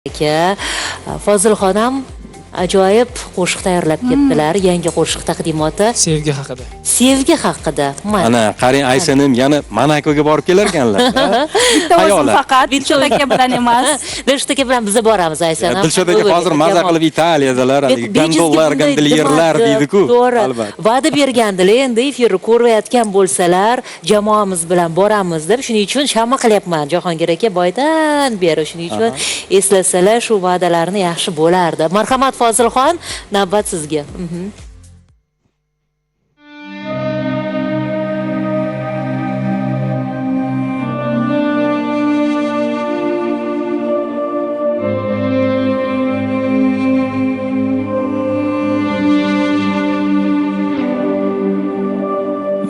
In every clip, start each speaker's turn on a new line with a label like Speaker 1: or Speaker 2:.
Speaker 1: aka Fozilxon ham ajoyib qo'shiq tayyorlab ketdilar. Yangi qo'shiq taqdimoti
Speaker 2: sevgi haqida.
Speaker 1: Sevgi haqida.
Speaker 3: Mana qarang, Aysanim yana Monakoga borib kelar ekanlar.
Speaker 4: Bitta o'zim faqat Dilshod aka bilan emas.
Speaker 1: Dilshod aka bilan biz boramiz Aysan.
Speaker 3: Dilshod aka hozir maza qilib Italiyadalar, gondollar, gondolierlar deydi-ku.
Speaker 1: Albatta. Va'da bergandilar, endi efirni ko'rayotgan bo'lsalar, jamoamiz bilan boramiz deb, shuning uchun shamma qilyapman. Jahongir aka boydan beri shuning uchun eslasalar shu va'dalarni yaxshi bo'lardi. Marhamat Fozilxon, navbat sizga.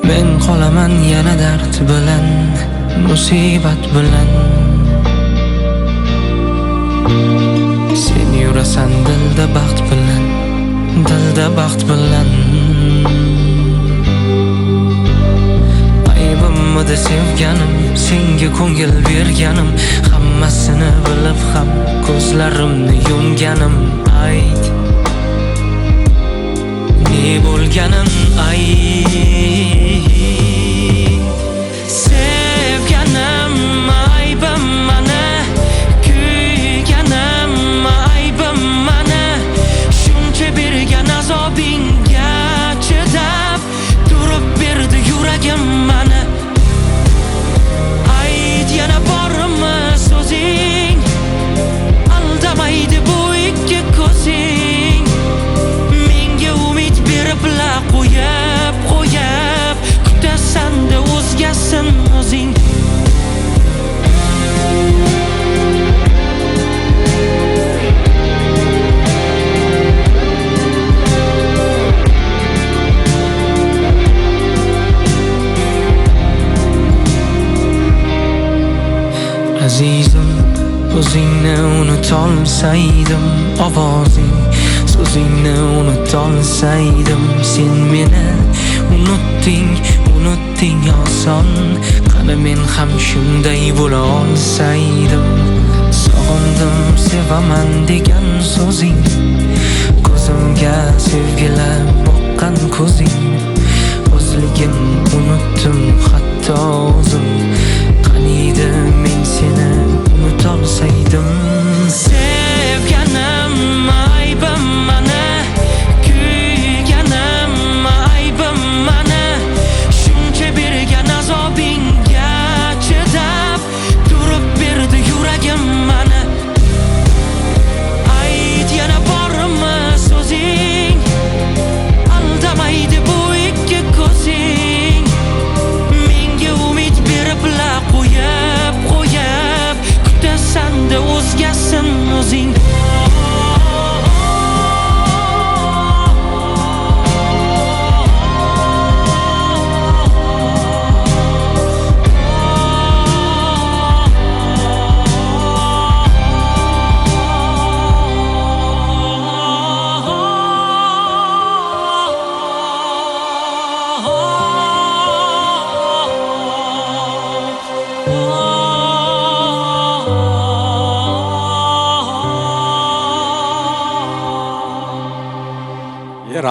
Speaker 2: Men qolaman yana dard bilan, musibat bilan. Sen yurasan dilda baxt bilan, dilda baxt bilan. Aybimni sevganim, senga ko'ngil berganim, hammasini bilib ham ko'zlarimni yumganim. Ayt, ne bo'lganim ayt. Sevganim aybim mana, kuyganim aybim mana. Shuncha bergan azobingga chidab turib berdi yuragim mana. Ayt, yana bormi so'zing, aldamaydi bu ikki ko'zing. Menga umid berib la qo'yib kutasan-da o'zgasin o'zing. Azizim, o'zingni unutolsaydim, ovozing, so'zingni unutolsaydim. Sen meni unutding oson. Qani men ham shunday bo'la olsaydim. Sog'indim sevaman degan so'zing, ko'zimga sevgilab boqqan ko'zing. O'zligim unutdim hatto o'zim. Qaniydi men seni unutolsaydim. Sevganim aybim mana, kuyganim aybim mana. Shuncha bergan azobingga chidab turib berdi yuragim mana. Ayt, yana bormi so'zing, aldamaydi bu ikki ko'zing. Menga umid berib la qo'yib kutasan-da o'zgasin o'zing.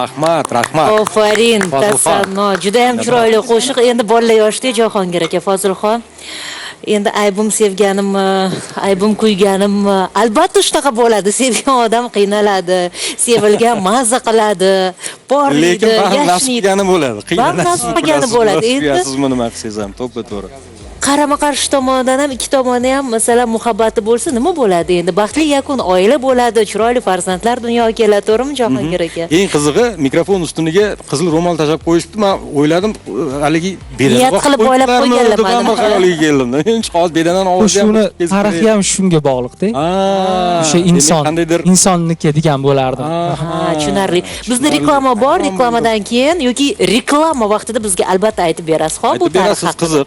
Speaker 3: Rahmat.
Speaker 1: Ofarin, tasanno. Juda ham chiroyli qo'shiq. Endi bolalar yoshda Jahongir aka, Fozilxon. Endi aybim sevganimmi, aybim kuyganimmi? Albatta shunaqa bo'ladi. Sevgan odam qiynaladi, sevilgan mazza qiladi, porlaydi,
Speaker 3: lekin baribir nasib qilgani bo'ladi.
Speaker 1: Nasib qilgani bo'ladi.
Speaker 3: Endi sizmi nima qilsangiz ham to'ppa-to'g'ri.
Speaker 1: Qarama-qarshi tomondan ham ikki tomoni ham masalan muhabbati bo'lsa nima bo'ladi? Endi baxtli yakun, oila bo'ladi, chiroyli farzandlar dunyoga keladi, to'g'rimi Jahongir aka?
Speaker 3: Eng qizig'i, mikrofon ustuniga qizil ro'mol tashab qo'yishdi. Men o'yladim, haligi
Speaker 1: niyat qilib o'ylab qo'yganlar
Speaker 3: mana. Xayoliga keldim. Hech hozir bedanan ovoz ham
Speaker 2: tarixiy ham shunga bog'liq-da. O'sha insonniki degan bo'lardim.
Speaker 1: Tushunarli. Bizda reklama bor, reklamadan keyin yoki reklama vaqtida bizga albatta aytib berasiz. Xo'p, bu tarix haqida.